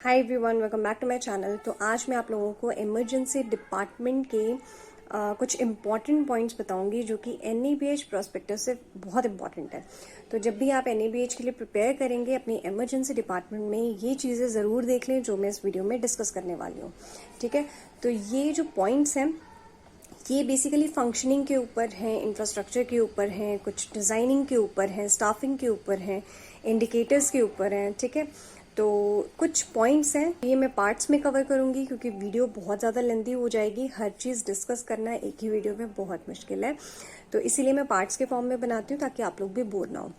Hi everyone, welcome back to my channel. तो आज मैं आप लोगों को इमरजेंसी डिपार्टमेंट के कुछ इम्पॉर्टेंट पॉइंट्स बताऊंगी जो कि एनएबीएच प्रोस्पेक्टस से बहुत इंपॉर्टेंट है। तो जब भी आप एनएबीएच के लिए प्रिपेयर करेंगे अपनी इमरजेंसी डिपार्टमेंट में, ये चीज़ें ज़रूर देख लें जो मैं इस वीडियो में डिस्कस करने वाली हूँ। ठीक है, तो ये जो पॉइंट्स हैं ये बेसिकली फंक्शनिंग के ऊपर हैं, इंफ्रास्ट्रक्चर के ऊपर हैं, कुछ डिज़ाइनिंग के ऊपर हैं, स्टाफिंग के ऊपर हैं, इंडिकेटर्स के ऊपर हैं। ठीक है, तो कुछ पॉइंट्स हैं, ये मैं पार्ट्स में कवर करूंगी क्योंकि वीडियो बहुत ज़्यादा लेंथी हो जाएगी। हर चीज़ डिस्कस करना एक ही वीडियो में बहुत मुश्किल है, तो इसीलिए मैं पार्ट्स के फॉर्म में बनाती हूँ ताकि आप लोग भी बोर ना हो।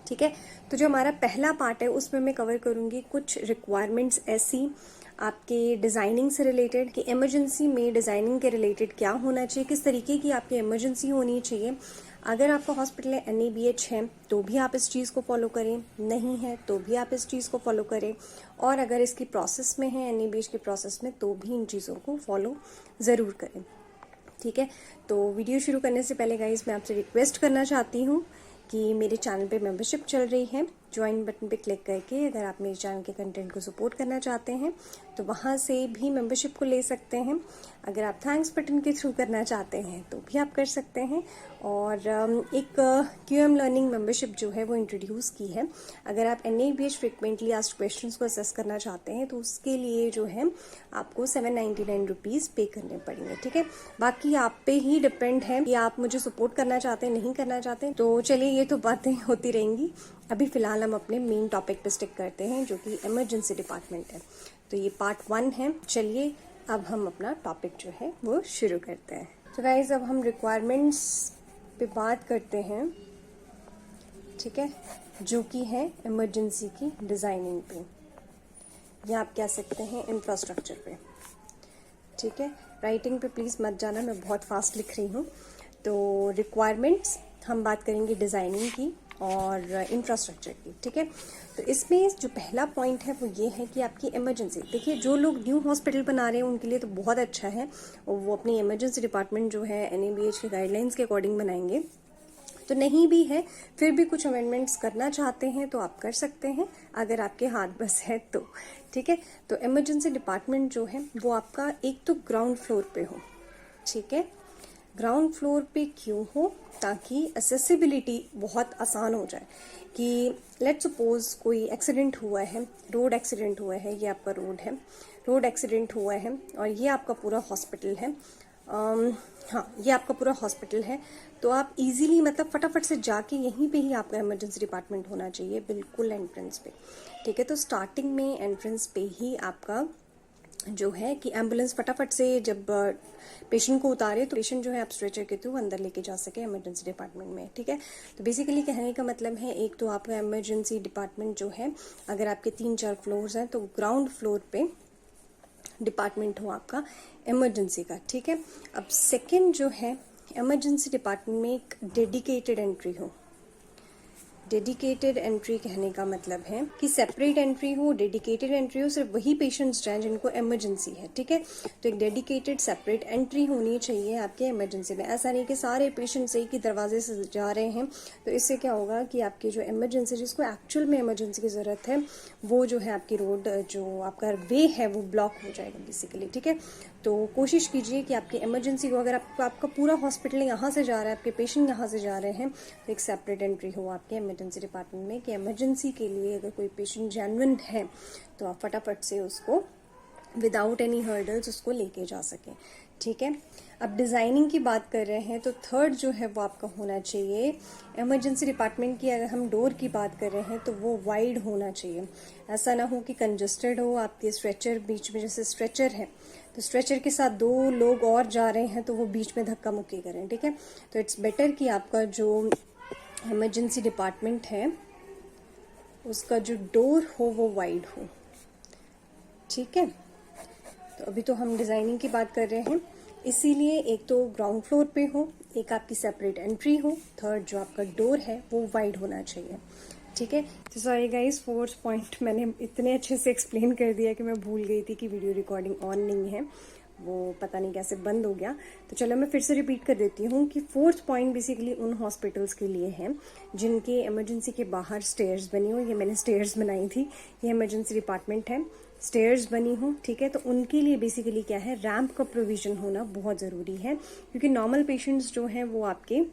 ठीक है, तो जो हमारा पहला पार्ट है उसमें मैं कवर करूंगी कुछ रिक्वायरमेंट्स ऐसी आपके डिज़ाइनिंग से रिलेटेड कि इमरजेंसी में डिज़ाइनिंग के रिलेटेड क्या होना चाहिए, किस तरीके की आपकी इमरजेंसी होनी चाहिए। अगर आपका हॉस्पिटल है एनएबीएच है तो भी आप इस चीज़ को फॉलो करें, नहीं है तो भी आप इस चीज़ को फॉलो करें, और अगर इसकी प्रोसेस में है एनएबीएच की प्रोसेस में तो भी इन चीज़ों को फॉलो ज़रूर करें। ठीक है, तो वीडियो शुरू करने से पहले गाइस मैं आपसे रिक्वेस्ट करना चाहती हूँ कि मेरे चैनल पे मेंबरशिप चल रही है, ज्वाइन बटन पे क्लिक करके अगर आप मेरे चैनल के कंटेंट को सपोर्ट करना चाहते हैं तो वहाँ से भी मेंबरशिप को ले सकते हैं। अगर आप थैंक्स बटन के थ्रू करना चाहते हैं तो भी आप कर सकते हैं। और एक क्यूएम लर्निंग मेंबरशिप जो है वो इंट्रोड्यूस की है। अगर आप एनएबीएच फ्रिक्वेंटली आस्क्ड क्वेश्चंस को असेस करना चाहते हैं तो उसके लिए जो है आपको 799 रुपीज़ पे करने पड़ेंगे। ठीक है, बाकी आप पे ही डिपेंड है कि आप मुझे सपोर्ट करना चाहते हैं नहीं करना चाहते। तो चलिए, ये तो बातें होती रहेंगी। अभी फिलहाल हम अपने मेन टॉपिक पे स्टिक करते हैं जो कि इमरजेंसी डिपार्टमेंट है। तो ये पार्ट 1 है। चलिए अब हम अपना टॉपिक जो है वो शुरू करते हैं। तो गाइज अब हम रिक्वायरमेंट्स पे बात करते हैं, ठीक है, जो कि है इमरजेंसी की डिज़ाइनिंग पे, या आप कह सकते हैं इंफ्रास्ट्रक्चर पे। ठीक है, राइटिंग पे प्लीज़ मत जाना, मैं बहुत फास्ट लिख रही हूँ। तो रिक्वायरमेंट्स हम बात करेंगे डिज़ाइनिंग की और इंफ्रास्ट्रक्चर की। ठीक है, तो इसमें जो पहला पॉइंट है वो ये है कि आपकी इमरजेंसी, देखिए जो लोग न्यू हॉस्पिटल बना रहे हैं उनके लिए तो बहुत अच्छा है, और वो अपनी इमरजेंसी डिपार्टमेंट जो है एनएबीएच के गाइडलाइंस के अकॉर्डिंग बनाएंगे। तो नहीं भी है फिर भी कुछ अमेंडमेंट्स करना चाहते हैं तो आप कर सकते हैं, अगर आपके हाथ बस है तो। ठीक है, तो इमरजेंसी डिपार्टमेंट जो है वो आपका एक तो ग्राउंड फ्लोर पे हो। ठीक है, ग्राउंड फ्लोर पे क्यों हो? ताकि एसेसिबिलिटी बहुत आसान हो जाए कि लेट्स सपोज कोई एक्सीडेंट हुआ है, रोड एक्सीडेंट हुआ है, ये आपका रोड है, रोड एक्सीडेंट हुआ है और ये आपका पूरा हॉस्पिटल है। हाँ, ये आपका पूरा हॉस्पिटल है, तो आप इजीली मतलब फटाफट से जाके यहीं पे ही आपका इमरजेंसी डिपार्टमेंट होना चाहिए, बिल्कुल एंट्रेंस पे। ठीक है, तो स्टार्टिंग में एंट्रेंस पे ही आपका जो है कि एम्बुलेंस फटाफट से जब पेशेंट को उतारे तो पेशेंट जो है आप स्ट्रेचर के थ्रू अंदर लेके जा सके इमरजेंसी डिपार्टमेंट में। ठीक है, तो बेसिकली कहने का मतलब है एक तो आपका इमरजेंसी डिपार्टमेंट जो है, अगर आपके 3-4 फ्लोर्स हैं तो ग्राउंड फ्लोर पे डिपार्टमेंट हो आपका इमरजेंसी का। ठीक है, अब सेकेंड जो है इमरजेंसी डिपार्टमेंट में एक डेडिकेटेड एंट्री हो। डेडिकेटेड एंट्री कहने का मतलब है कि सेपरेट एंट्री हो, डेडिकेटेड एंट्री हो, सिर्फ वही पेशेंट्स जाएं जिनको इमरजेंसी है। ठीक है, तो एक डेडिकेटेड सेपरेट एंट्री होनी चाहिए आपके इमरजेंसी में। ऐसा नहीं कि सारे पेशेंट्स एक ही दरवाजे से जा रहे हैं, तो इससे क्या होगा कि आपकी जो इमरजेंसी, जिसको एक्चुअल में इमरजेंसी की ज़रूरत है, वो जो है आपकी रोड, जो आपका वे है वो ब्लॉक हो जाएगा बेसिकली। ठीक है, तो कोशिश कीजिए कि आपकी इमरजेंसी को, अगर आपका पूरा हॉस्पिटल यहाँ से जा रहा है, आपके पेशेंट यहाँ से जा रहे हैं, तो एक सेपरेट एंट्री हो आपके इमरजेंसी डिपार्टमेंट में कि इमरजेंसी के लिए अगर कोई पेशेंट जेन्युइन है तो आप फटाफट से उसको विदाउट एनी हर्डल्स उसको लेके जा सकें। ठीक है, अब डिज़ाइनिंग की बात कर रहे हैं तो थर्ड जो है वो आपका होना चाहिए इमरजेंसी डिपार्टमेंट की। अगर हम डोर की बात कर रहे हैं तो वो वाइड होना चाहिए, ऐसा ना हो कि कंजस्टेड हो। आपके स्ट्रेचर बीच में, जैसे स्ट्रेचर है तो स्ट्रेचर के साथ 2 लोग और जा रहे हैं तो वो बीच में धक्का मुक्की करें। ठीक है, तो इट्स बेटर कि आपका जो इमरजेंसी डिपार्टमेंट है उसका जो डोर हो वो वाइड हो। ठीक है, तो अभी तो हम डिज़ाइनिंग की बात कर रहे हैं, इसीलिए एक तो ग्राउंड फ्लोर पे हो, एक आपकी सेपरेट एंट्री हो, थर्ड जो आपका डोर है वो वाइड होना चाहिए। ठीक है, तो सॉरी गाइस, फोर्थ पॉइंट मैंने इतने अच्छे से एक्सप्लेन कर दिया कि मैं भूल गई थी कि वीडियो रिकॉर्डिंग ऑन नहीं है, वो पता नहीं कैसे बंद हो गया। तो चलो मैं फिर से रिपीट कर देती हूँ कि फोर्थ पॉइंट बेसिकली उन हॉस्पिटल्स के लिए है जिनके इमरजेंसी के बाहर स्टेयर्स बनी हो। ये मैंने स्टेयर्स बनाई थी, ये इमरजेंसी डिपार्टमेंट है। स्टेयर्स बनी हो, ठीक है, तो उनके लिए बेसिकली क्या है, रैंप का प्रोविजन होना बहुत ज़रूरी है, क्योंकि नॉर्मल पेशेंट्स जो हैं वो आपके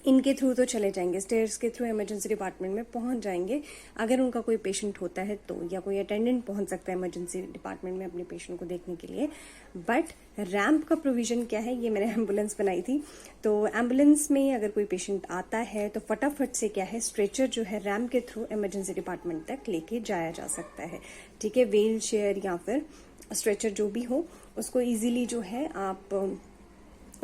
इनके थ्रू तो चले जाएंगे, स्टेयर्स के थ्रू इमरजेंसी डिपार्टमेंट में पहुंच जाएंगे अगर उनका कोई पेशेंट होता है तो, या कोई अटेंडेंट पहुंच सकता है इमरजेंसी डिपार्टमेंट में अपने पेशेंट को देखने के लिए। बट रैंप का प्रोविजन क्या है, ये मैंने एम्बुलेंस बनाई थी, तो एम्बुलेंस में अगर कोई पेशेंट आता है तो फटाफट से क्या है, स्ट्रेचर जो है रैंप के थ्रू इमरजेंसी डिपार्टमेंट तक लेके जाया जा सकता है, ठीक है। व्हील चेयर या फिर स्ट्रेचर जो भी हो, उसको इजीली जो है आप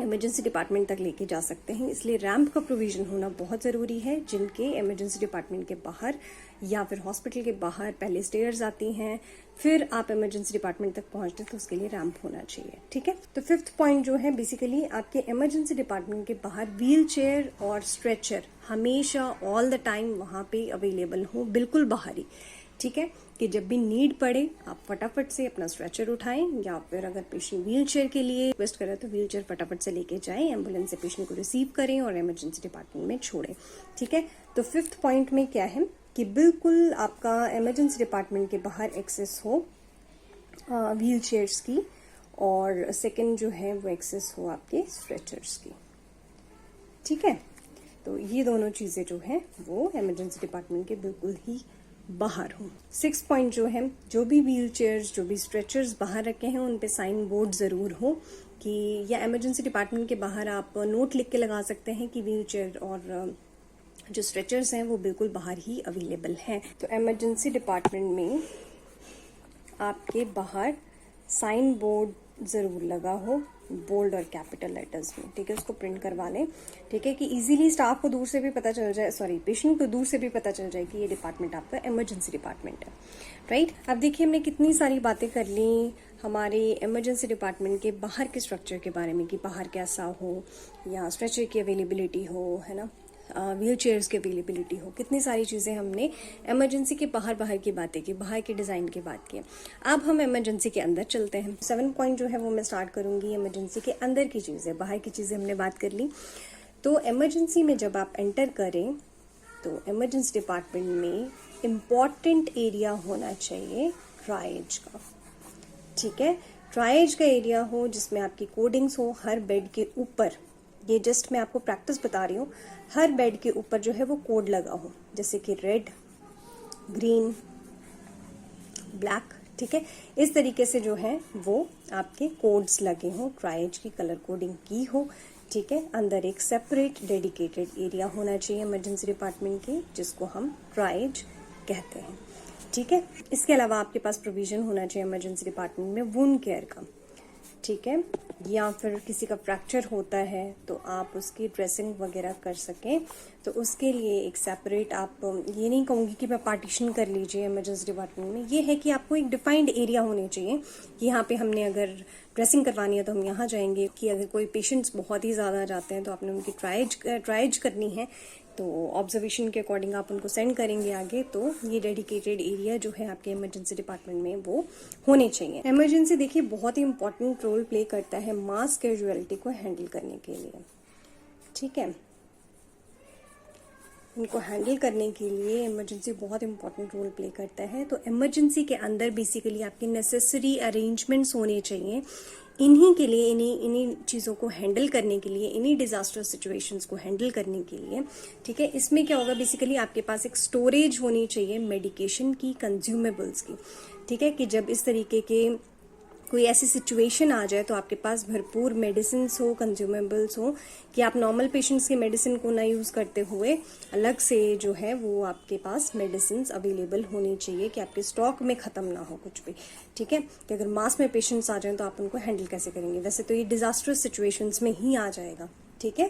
इमरजेंसी डिपार्टमेंट तक लेके जा सकते हैं। इसलिए रैंप का प्रोविजन होना बहुत ज़रूरी है। जिनके इमरजेंसी डिपार्टमेंट के बाहर या फिर हॉस्पिटल के बाहर पहले स्टेयर्स आती हैं, फिर आप इमरजेंसी डिपार्टमेंट तक पहुंचते हैं, तो उसके लिए रैंप होना चाहिए, ठीक है। तो 5th पॉइंट जो है, बेसिकली आपके इमरजेंसी डिपार्टमेंट के बाहर व्हील चेयर और स्ट्रेचर हमेशा ऑल द टाइम वहां पे अवेलेबल हो, बिल्कुल बाहर ही, ठीक है, कि जब भी नीड पड़े आप फटाफट से अपना स्ट्रेचर उठाएं, या फिर अगर पेशेंट व्हील चेयर के लिए रिक्वेस्ट करे तो व्हील चेयर फटाफट से लेके जाएं, एम्बुलेंस से पेशेंट को रिसीव करें और इमरजेंसी डिपार्टमेंट में छोड़ें, ठीक है। तो 5th पॉइंट में क्या है कि बिल्कुल आपका इमरजेंसी डिपार्टमेंट के बाहर एक्सेस हो व्हील चेयर्स की, और सेकेंड जो है वो एक्सेस हो आपके स्ट्रेचर्स की, ठीक है। तो ये दोनों चीजें जो है वो इमरजेंसी डिपार्टमेंट के बिल्कुल ही बाहर हो। 6 पॉइंट जो है, जो भी व्हील चेयर्स, जो भी स्ट्रेचर्स बाहर रखे हैं उन पे साइन बोर्ड जरूर हो, कि या इमरजेंसी डिपार्टमेंट के बाहर आप नोट लिख के लगा सकते हैं कि व्हील चेयर और जो स्ट्रेचर्स हैं वो बिल्कुल बाहर ही अवेलेबल हैं। तो इमरजेंसी डिपार्टमेंट में आपके बाहर साइन बोर्ड जरूर लगा हो, बोल्ड और कैपिटल लेटर्स में, ठीक है, उसको प्रिंट करवा लें, ठीक है, कि इजीली स्टाफ को दूर से भी पता चल जाए, सॉरी पेशेंट को दूर से भी पता चल जाए कि ये डिपार्टमेंट आपका इमरजेंसी डिपार्टमेंट है, राइट। अब देखिए हमने कितनी सारी बातें कर ली हमारे इमरजेंसी डिपार्टमेंट के बाहर के स्ट्रक्चर के बारे में, कि बाहर कैसा हो, या स्ट्रेचर की अवेलेबिलिटी हो, है ना, व्हील चेयर्स की अवेलेबिलिटी हो, कितनी सारी चीज़ें हमने इमरजेंसी के बाहर की बातें की, बाहर के डिज़ाइन की बात की। अब हम इमरजेंसी के अंदर चलते हैं। 7 पॉइंट जो है वो मैं स्टार्ट करूंगी इमरजेंसी के अंदर की चीज़ें, बाहर की चीज़ें हमने बात कर ली। तो इमरजेंसी में जब आप एंटर करें तो इमरजेंसी डिपार्टमेंट में इम्पॉर्टेंट एरिया होना चाहिए ट्रायेज का, ठीक है, ट्रायेज का एरिया हो जिसमें आपकी कोडिंग्स हो हर बेड के ऊपर। ये जस्ट मैं आपको प्रैक्टिस बता रही हूँ, हर बेड के ऊपर जो है वो कोड लगा हो, जैसे कि रेड, ग्रीन, ब्लैक, ठीक है, इस तरीके से जो है वो आपके कोड्स लगे हों, ट्रायेज की कलर कोडिंग की हो, ठीक है। अंदर एक सेपरेट डेडिकेटेड एरिया होना चाहिए इमरजेंसी डिपार्टमेंट के, जिसको हम ट्रायेज कहते हैं, ठीक है। इसके अलावा आपके पास प्रोविजन होना चाहिए इमरजेंसी डिपार्टमेंट में वुंड केयर का, ठीक है, या फिर किसी का फ्रैक्चर होता है तो आप उसकी ड्रेसिंग वगैरह कर सकें, तो उसके लिए एक सेपरेट, आप ये नहीं कहूँगी कि मैं पार्टीशन कर लीजिए इमरजेंसी डिपार्टमेंट में, ये है कि आपको एक डिफाइंड एरिया होने चाहिए कि यहाँ पे हमने अगर ड्रेसिंग करवानी है तो हम यहाँ जाएंगे, कि अगर कोई पेशेंट्स बहुत ही ज़्यादा जाते हैं तो आपने उनकी ट्रायज करनी है, तो ऑब्जर्वेशन के अकॉर्डिंग आप उनको सेंड करेंगे आगे, तो ये डेडिकेटेड एरिया जो है आपके इमरजेंसी डिपार्टमेंट में वो होने चाहिए। इमरजेंसी देखिए बहुत ही इंपॉर्टेंट रोल प्ले करता है मास कैजुअलिटी को हैंडल करने के लिए, ठीक है। इनको हैंडल करने के लिए इमरजेंसी बहुत इंपॉर्टेंट रोल प्ले करता है। तो इमरजेंसी के अंदर बेसिकली आपके नेसेसरी अरेंजमेंट्स होने चाहिए इन्हीं के लिए, इन्हीं चीज़ों को हैंडल करने के लिए, इन्हीं डिजास्टर सिचुएशंस को हैंडल करने के लिए, ठीक है। इसमें क्या होगा, बेसिकली आपके पास एक स्टोरेज होनी चाहिए मेडिकेशन की, कंज्यूमेबल्स की, ठीक है, कि जब इस तरीके के कोई ऐसी सिचुएशन आ जाए तो आपके पास भरपूर मेडिसिन हो, कंज्यूमेबल्स हो, कि आप नॉर्मल पेशेंट्स के मेडिसिन को ना यूज़ करते हुए अलग से जो है वो आपके पास मेडिसिन अवेलेबल होनी चाहिए, कि आपके स्टॉक में ख़त्म ना हो कुछ भी, ठीक है। कि अगर मास में पेशेंट्स आ जाएं तो आप उनको हैंडल कैसे करेंगे, वैसे तो ये डिजास्टर्स सिचुएशंस में ही आ जाएगा, ठीक है।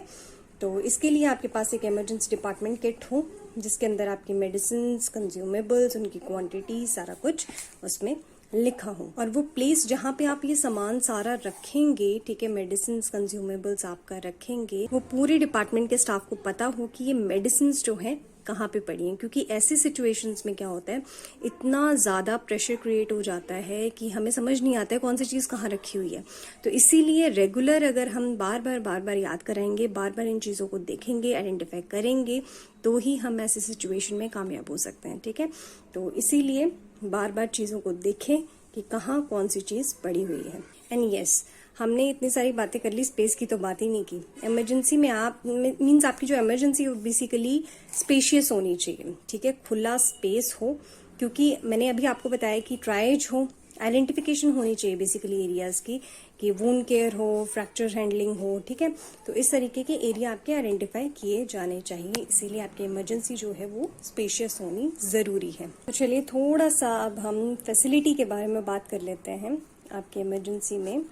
तो इसके लिए आपके पास एक इमरजेंसी डिपार्टमेंट किट हो जिसके अंदर आपकी मेडिसिन, कंज्यूमेबल्स, उनकी क्वांटिटी, सारा कुछ उसमें लिखा हो, और वो प्लेस जहाँ पे आप ये सामान सारा रखेंगे, ठीक है, मेडिसिन, कंज्यूमेबल्स आपका रखेंगे, वो पूरे डिपार्टमेंट के स्टाफ को पता हो कि ये मेडिसिन जो है कहाँ पे पड़ी हैं। क्योंकि ऐसी सिचुएशंस में क्या होता है, इतना ज़्यादा प्रेशर क्रिएट हो जाता है कि हमें समझ नहीं आता है कौन सी चीज़ कहाँ रखी हुई है। तो इसीलिए रेगुलर अगर हम बार बार याद कराएंगे, बार बार इन चीज़ों को देखेंगे, आइडेंटिफाई करेंगे, तो ही हम ऐसी सिचुएशन में कामयाब हो सकते हैं, ठीक है। तो इसीलिए बार बार चीज़ों को देखें, कि कहाँ कौन सी चीज़ पड़ी हुई है। एंड यस, हमने इतनी सारी बातें कर ली, स्पेस की तो बात ही नहीं की। इमरजेंसी में आप मीन्स आपकी जो इमरजेंसी हो बेसिकली स्पेशियस होनी चाहिए, ठीक है, खुला स्पेस हो, क्योंकि मैंने अभी आपको बताया कि ट्रायज हो, आइडेंटिफिकेशन होनी चाहिए बेसिकली एरियाज की, कि वुंड केयर हो, फ्रैक्चर हैंडलिंग हो, ठीक है। तो इस तरीके के एरिया आपके आइडेंटिफाई किए जाने चाहिए, इसीलिए आपकी इमरजेंसी जो है वो स्पेशियस होनी जरूरी है। तो चलिए थोड़ा सा अब हम फैसिलिटी के बारे में बात कर लेते हैं आपके इमरजेंसी में,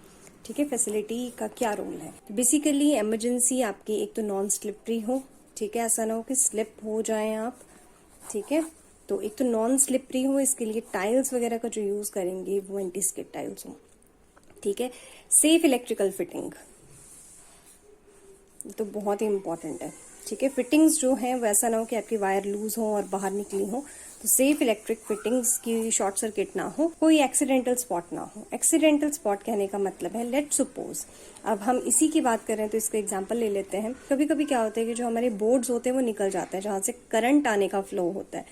ठीक है। फैसिलिटी का क्या रोल है? तो बेसिकली इमरजेंसी आपकी एक तो नॉन स्लिपरी हो, ठीक है, ऐसा ना हो कि स्लिप हो जाए आप, ठीक है। तो एक तो नॉन स्लिपरी हो, इसके लिए टाइल्स वगैरह का जो यूज करेंगे वो एंटी स्किड टाइल्स हो, ठीक है। सेफ इलेक्ट्रिकल फिटिंग तो बहुत ही इंपॉर्टेंट है, ठीक है। फिटिंग्स जो है वैसा ना हो कि आपकी वायर लूज हो और बाहर निकली हो, तो सेफ इलेक्ट्रिक फिटिंग्स की शॉर्ट सर्किट ना हो, कोई एक्सीडेंटल स्पॉट ना हो। एक्सीडेंटल स्पॉट कहने का मतलब है, लेट सपोज अब हम इसी की बात करें तो इसका एग्जांपल ले लेते हैं। कभी कभी क्या होता है कि जो हमारे बोर्ड्स होते हैं वो निकल जाते हैं जहां से करंट आने का फ्लो होता है,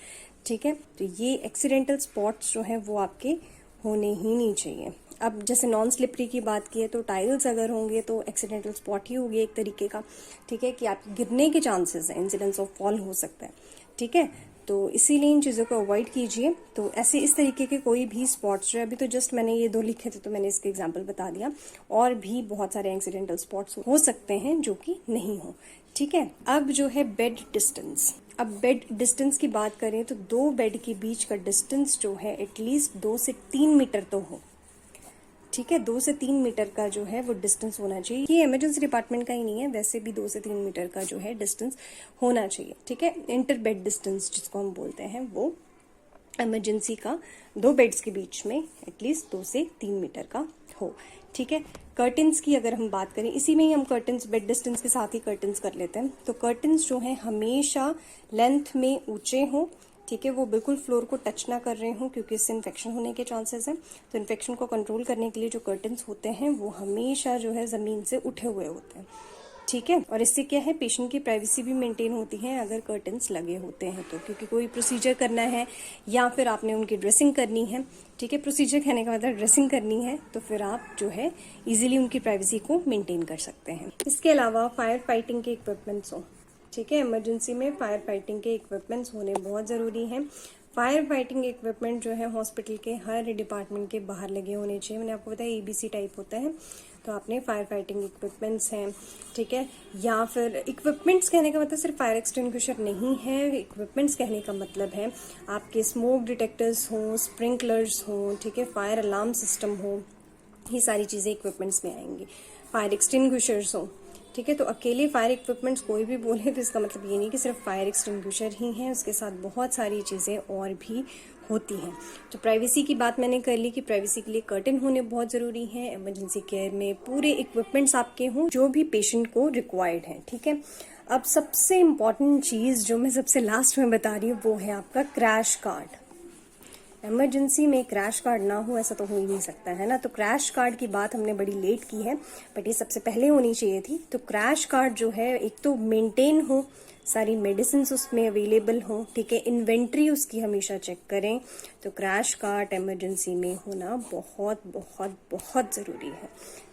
ठीक है। तो ये एक्सीडेंटल स्पॉट्स जो है वो आपके होने ही नहीं चाहिए। अब जैसे नॉन स्लिपरी की बात की है तो टाइल्स अगर होंगे तो एक्सीडेंटल स्पॉट ही होगी एक तरीके का, ठीक है, कि आप गिरने के चांसेस हैं, इंसिडेंस ऑफ फॉल हो सकता है, ठीक है। तो इसीलिए इन चीज़ों को अवॉइड कीजिए। तो ऐसे इस तरीके के कोई भी स्पॉट्स जो अभी तो जस्ट मैंने ये 2 लिखे थे तो मैंने इसके एग्जाम्पल बता दिया, और भी बहुत सारे एक्सीडेंटल स्पॉट्स हो सकते हैं जो कि नहीं हो, ठीक है। अब जो है बेड डिस्टेंस, अब बेड डिस्टेंस की बात करें तो 2 बेड के बीच का डिस्टेंस जो है एटलीस्ट 2 से 3 मीटर तो हो, ठीक है। 2 से 3 मीटर का जो है वो डिस्टेंस होना चाहिए। ये इमरजेंसी डिपार्टमेंट का ही नहीं है, वैसे भी 2 से 3 मीटर का जो है डिस्टेंस होना चाहिए, ठीक है। इंटर बेड डिस्टेंस जिसको हम बोलते हैं वो इमरजेंसी का 2 बेड्स के बीच में एटलीस्ट 2 से 3 मीटर का हो, ठीक है। कर्टन्स की अगर हम बात करें, इसी में ही हम कर्टन्स बेड डिस्टेंस के साथ ही कर्टन्स कर लेते हैं। तो कर्टन्स जो है हमेशा लेंथ में ऊंचे हों, ठीक है, वो बिल्कुल फ्लोर को टच ना कर रहे हों, क्योंकि इससे इन्फेक्शन होने के चांसेस हैं। तो इन्फेक्शन को कंट्रोल करने के लिए जो कर्टन्स होते हैं वो हमेशा जो है जमीन से उठे हुए होते हैं, ठीक है। और इससे क्या है, पेशेंट की प्राइवेसी भी मेंटेन होती है अगर कर्टन्स लगे होते हैं तो, क्योंकि कोई प्रोसीजर करना है या फिर आपने उनकी ड्रेसिंग करनी है, ठीक है, प्रोसीजर कहने का मतलब ड्रेसिंग करनी है, तो फिर आप जो है इजीली उनकी प्राइवेसी को मेंटेन कर सकते हैं। इसके अलावा फायर फाइटिंग के इक्विपमेंट्स हो, ठीक है। इमरजेंसी में फायर फाइटिंग के इक्विपमेंट्स होने बहुत ज़रूरी हैं। फायर फाइटिंग इक्विपमेंट जो है हॉस्पिटल के हर डिपार्टमेंट के बाहर लगे होने चाहिए। मैंने आपको बताया ABC टाइप होता है, तो आपने फायर फाइटिंग इक्विपमेंट्स हैं, ठीक है। या फिर इक्विपमेंट्स कहने का मतलब सिर्फ फायर एक्सटिंग्विशर नहीं है, इक्विपमेंट्स कहने का मतलब है आपके स्मोक डिटेक्टर्स हों, स्प्रिंकलर्स हों, ठीक है, फायर अलार्म सिस्टम हो, ये सारी चीज़ें इक्विपमेंट्स में आएंगी। फायर एक्सटिंग्विशर्स हों, ठीक है। तो अकेले फायर इक्विपमेंट्स कोई भी बोले तो इसका मतलब ये नहीं कि सिर्फ फायर एक्सटिंग्विशर ही है, उसके साथ बहुत सारी चीज़ें और भी होती हैं। तो प्राइवेसी की बात मैंने कर ली कि प्राइवेसी के लिए कर्टन होने बहुत ज़रूरी है। इमरजेंसी केयर में पूरे इक्विपमेंट्स आपके हों जो भी पेशेंट को रिक्वायर्ड है, ठीक है। अब सबसे इम्पॉर्टेंट चीज़ जो मैं सबसे लास्ट में बता रही हूँ वो है आपका क्रैश कार्ड। इमरजेंसी में क्रैश कार्ड ना हो ऐसा तो हो ही नहीं सकता है ना। तो क्रैश कार्ड की बात हमने बड़ी लेट की है, बट ये सबसे पहले होनी चाहिए थी। तो क्रैश कार्ड जो है एक तो मेंटेन हो, सारी मेडिसिन उसमें अवेलेबल हो, ठीक है, इन्वेंट्री उसकी हमेशा चेक करें। तो क्रैश कार्ड इमरजेंसी में होना बहुत बहुत बहुत ज़रूरी है,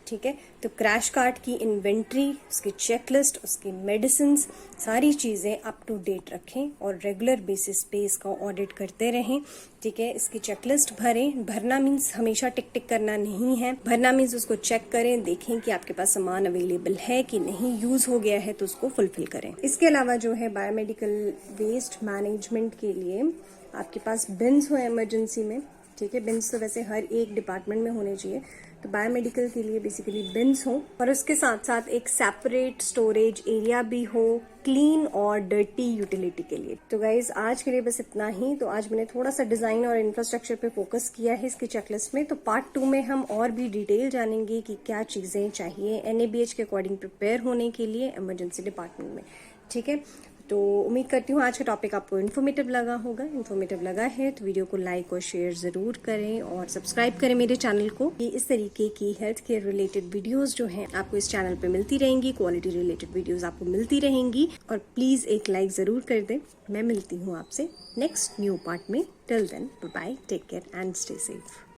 ठीक है। तो क्रैश कार्ड की इन्वेंट्री, उसकी चेकलिस्ट, उसकी मेडिसिन, सारी चीज़ें अप टू डेट रखें और रेगुलर बेसिस पे इसका ऑडिट करते रहें, ठीक है। इसकी चेकलिस्ट भरें। भरना मीन्स हमेशा टिक टिक करना नहीं है, भरना मीन्स उसको चेक करें, देखें कि आपके पास सामान अवेलेबल है कि नहीं, यूज हो गया है तो उसको फुलफिल करें। इसके अलावा जो है बायोमेडिकल वेस्ट मैनेजमेंट के लिए आपके पास बिन्स हो इमरजेंसी में, ठीक है। बिन्स तो वैसे हर एक डिपार्टमेंट में होने चाहिए, तो बायोमेडिकल के लिए बेसिकली बिन्स हो और उसके साथ साथ एक सेपरेट स्टोरेज एरिया भी हो क्लीन और डर्टी यूटिलिटी के लिए। तो गाइज आज के लिए बस इतना ही। तो आज मैंने थोड़ा सा डिजाइन और इंफ्रास्ट्रक्चर पे फोकस किया है इसकी चेकलिस्ट में। तो पार्ट 2 में हम और भी डिटेल जानेंगे कि क्या चीजें चाहिए NABH के अकॉर्डिंग प्रिपेयर होने के लिए इमरजेंसी डिपार्टमेंट में, ठीक है। तो उम्मीद करती हूँ आज का टॉपिक आपको इन्फॉर्मेटिव लगा होगा। इन्फॉर्मेटिव लगा है तो वीडियो को लाइक और शेयर जरूर करें और सब्सक्राइब करें मेरे चैनल को। ये इस तरीके की हेल्थ केयर रिलेटेड वीडियोस जो हैं आपको इस चैनल पे मिलती रहेंगी, क्वालिटी रिलेटेड वीडियोस आपको मिलती रहेंगी। और प्लीज एक लाइक जरूर कर दें। मैं मिलती हूँ आपसे नेक्स्ट न्यू पार्ट में। Till then bye bye, take care and stay safe.